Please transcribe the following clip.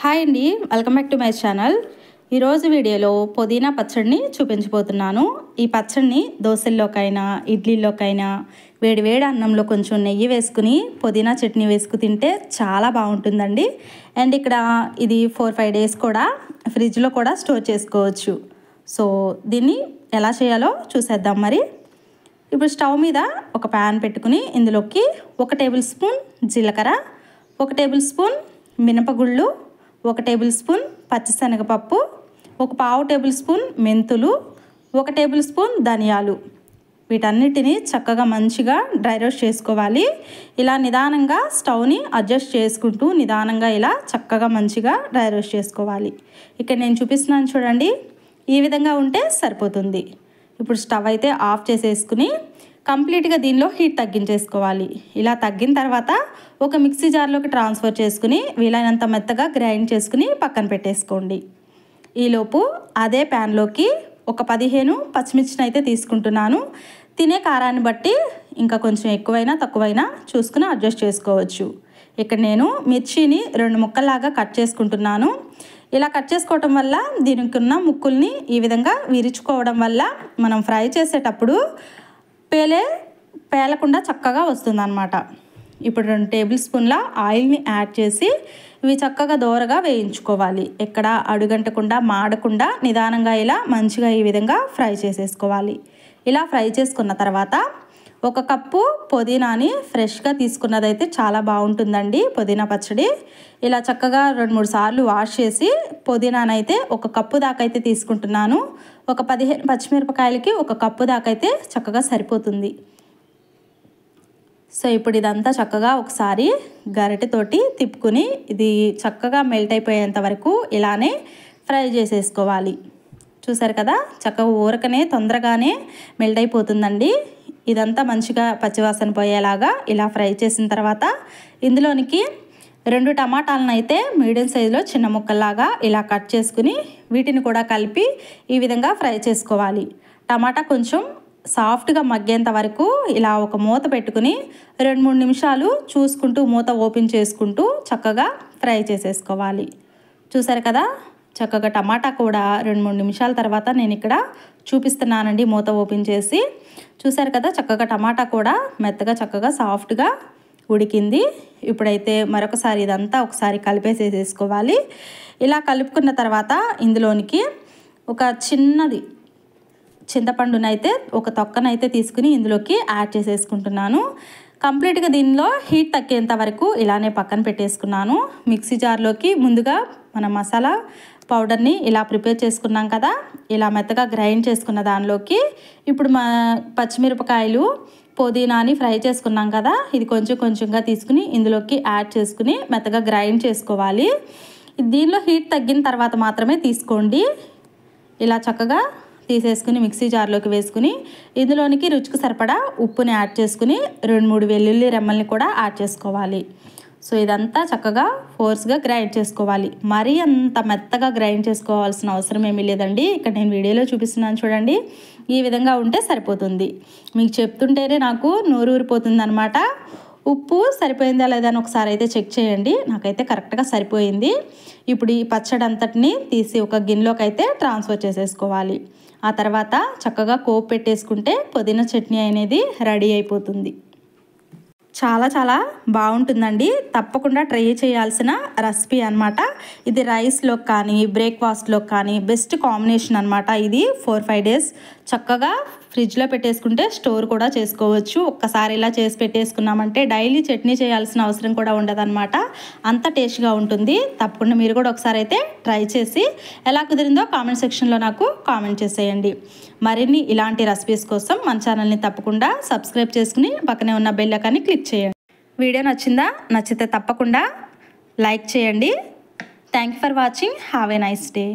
Hi అండి, welcome back to my channel. ఈరోజు వీడియోలో పుదీనా పచ్చడిని చూపించబోతున్నాను. ఈ పచ్చడిని దోశల్లోకైనా ఇడ్లీలోకైనా వేడి అన్నంలో కొంచెం నెయ్యి వేసుకుని పుదీనా చట్నీ వేసుకు తింటే చాలా బాగుంటుందండి. అండ్ ఇక్కడ ఇది 4-5 డేస్ కూడా ఫ్రిడ్జ్లో కూడా స్టోర్ చేసుకోవచ్చు. సో దీన్ని ఎలా చేయాలో చూసేద్దాం. మరి ఇప్పుడు స్టవ్ మీద ఒక ప్యాన్ పెట్టుకుని ఇందులోకి 1 టేబుల్ స్పూన్ జీలకర్ర, 1 టేబుల్ స్పూన్ మినపగుళ్ళు, 1 టేబుల్ స్పూన్ పచ్చిశనగపప్పు, 1/2 టేబుల్ స్పూన్ మెంతులు, 1 టేబుల్ స్పూన్ ధనియాలు, వీటన్నిటిని చక్కగా మంచిగా డ్రై రోస్ట్ చేసుకోవాలి. ఇలా నిదానంగా స్టవ్ని అడ్జస్ట్ చేసుకుంటూ నిదానంగా ఇలా చక్కగా మంచిగా డ్రై రోస్ట్ చేసుకోవాలి. ఇక్కడ నేను చూపిస్తున్నాను చూడండి, ఈ విధంగా ఉంటే సరిపోతుంది. ఇప్పుడు స్టవ్ అయితే ఆఫ్ చేసేసుకుని కంప్లీట్గా దీనిలో హీట్ తగ్గించేసుకోవాలి. ఇలా తగ్గిన తర్వాత ఒక మిక్సీ జార్లోకి ట్రాన్స్ఫర్ చేసుకుని వీలైనంత మెత్తగా గ్రైండ్ చేసుకుని పక్కన పెట్టేసుకోండి. ఈలోపు అదే ప్యాన్లోకి ఒక 15 పచ్చిమిర్చిని అయితే తీసుకుంటున్నాను. తినే కారాన్ని బట్టి ఇంకా కొంచెం ఎక్కువైనా తక్కువైనా చూసుకుని అడ్జస్ట్ చేసుకోవచ్చు. ఇక్కడ నేను మిర్చిని 2 ముక్కల్లాగా కట్ చేసుకుంటున్నాను. ఇలా కట్ చేసుకోవడం వల్ల దీనికి ఉన్న ముక్కుల్ని ఈ విధంగా విరుచుకోవడం వల్ల మనం ఫ్రై చేసేటప్పుడు పేలకుండా చక్కగా వస్తుందన్నమాట. ఇప్పుడు 2 టేబుల్ స్పూన్ల ఆయిల్ని యాడ్ చేసి ఇవి చక్కగా దోరగా వేయించుకోవాలి. ఎక్కడ అడుగంటకుండా మాడకుండా నిదానంగా ఇలా మంచిగా ఈ విధంగా ఫ్రై చేసేసుకోవాలి. ఇలా ఫ్రై చేసుకున్న తర్వాత 1 కప్పు పుదీనాని ఫ్రెష్గా తీసుకున్నదైతే చాలా బాగుంటుందండి. పుదీనా పచ్చడి ఇలా చక్కగా 2-3 సార్లు వాష్ చేసి పుదీనానైతే 1 కప్పు దాకా అయితే తీసుకుంటున్నాను. ఒక 15 పచ్చిమిరపకాయలకి 1 కప్పు దాకా అయితే చక్కగా సరిపోతుంది. సో ఇప్పుడు ఇదంతా చక్కగా ఒకసారి గరిటెతోటి తిప్పుకుని ఇది చక్కగా మెల్ట్ అయిపోయేంత వరకు ఇలానే ఫ్రై చేసేసుకోవాలి. చూసారు కదా, చక్కగా ఊరకనే తొందరగానే మెల్ట్ అయిపోతుందండి. ఇదంతా మంచిగా పచ్చివాసన పోయేలాగా ఇలా ఫ్రై చేసిన తర్వాత ఇందులోనికి 2 టమాటాలను అయితే మీడియం సైజులో చిన్న ముక్కల్లాగా ఇలా కట్ చేసుకుని వీటిని కూడా కలిపి ఈ విధంగా ఫ్రై చేసుకోవాలి. టమాటా కొంచెం సాఫ్ట్గా మగ్గేంత వరకు ఇలా ఒక మూత పెట్టుకుని 2-3 నిమిషాలు చూసుకుంటూ మూత ఓపెన్ చేసుకుంటూ చక్కగా ఫ్రై చేసేసుకోవాలి. చూసారు కదా, చక్కగా టమాటా కూడా 2-3 నిమిషాల తర్వాత నేను ఇక్కడ చూపిస్తున్నానండి మూత ఓపెన్ చేసి. చూసారు కదా, చక్కగా టమాటా కూడా మెత్తగా చక్కగా సాఫ్ట్గా ఉడికింది. ఇప్పుడైతే మరొకసారి ఇదంతా ఒకసారి కలిపేసేసుకోవాలి. ఇలా కలుపుకున్న తర్వాత ఇందులోనికి ఒక చిన్నది చింతపండునైతే ఒక తొక్కనైతే తీసుకుని ఇందులోకి యాడ్ చేసేసుకుంటున్నాను. కంప్లీట్గా దీనిలో హీట్ తగ్గేంత వరకు ఇలానే పక్కన పెట్టేసుకున్నాను. మిక్సీ జార్లోకి ముందుగా మన మసాలా పౌడర్ని ఇలా ప్రిపేర్ చేసుకున్నాం కదా, ఇలా మెత్తగా గ్రైండ్ చేసుకున్న దానిలోకి ఇప్పుడు పచ్చిమిరపకాయలు పుదీనాని ఫ్రై చేసుకున్నాం కదా, ఇది కొంచెంగా తీసుకుని ఇందులోకి యాడ్ చేసుకుని మెత్తగా గ్రైండ్ చేసుకోవాలి. దీనిలో హీట్ తగ్గిన తర్వాత మాత్రమే తీసుకోండి. ఇలా చక్కగా తీసేసుకుని మిక్సీ జార్లోకి వేసుకుని ఇందులోనికి రుచికి సరిపడా ఉప్పుని యాడ్ చేసుకుని 2-3 వెల్లుల్లి రెమ్మల్ని కూడా యాడ్ చేసుకోవాలి. సో ఇదంతా చక్కగా ఫోర్స్గా గ్రైండ్ చేసుకోవాలి. మరీ అంత మెత్తగా గ్రైండ్ చేసుకోవాల్సిన అవసరం ఏమీ లేదండి. ఇక్కడ నేను వీడియోలో చూపిస్తున్నాను చూడండి, ఈ విధంగా ఉంటే సరిపోతుంది. మీకు చెప్తుంటేనే నాకు నోరు ఊరిపోతుంది అనమాట. ఉప్పు సరిపోయిందా లేదా అని ఒకసారి అయితే చెక్ చేయండి. నాకైతే కరెక్ట్గా సరిపోయింది. ఇప్పుడు ఈ పచ్చడి అంతటిని తీసి ఒక గిన్నెలోకి అయితే ట్రాన్స్ఫర్ చేసేసుకోవాలి. ఆ తర్వాత చక్కగా పోపు పెట్టేసుకుంటే పుదీనా చట్నీ అనేది రెడీ అయిపోతుంది. చాలా బాగుంటుందండి. తప్పకుండా ట్రై చేయాల్సిన రెసిపీ అనమాట. ఇది రైస్లోకి కానీ బ్రేక్ఫాస్ట్లోకి కానీ బెస్ట్ కాంబినేషన్ అనమాట. ఇది 4-5 డేస్ చక్కగా ఫ్రిడ్జ్లో పెట్టేసుకుంటే స్టోర్ కూడా చేసుకోవచ్చు. ఒక్కసారి ఇలా చేసి పెట్టేసుకున్నామంటే డైలీ చట్నీ చేయాల్సిన అవసరం కూడా ఉండదన్నమాట. అంత టేస్ట్గా ఉంటుంది. తప్పకుండా మీరు కూడా ఒకసారి అయితే ట్రై చేసి ఎలా కుదిరిందో కామెంట్ సెక్షన్లో నాకు కామెంట్ చేసేయండి. మరిన్ని ఇలాంటి రెసిపీస్ కోసం మన ఛానల్ని తప్పకుండా సబ్స్క్రైబ్ చేసుకుని పక్కనే ఉన్న బెల్ ఐకాన్ని క్లిక్ చేయండి. వీడియో నచ్చిందా? నచ్చితే తప్పకుండా లైక్ చేయండి. Thank you for watching. Have a nice day.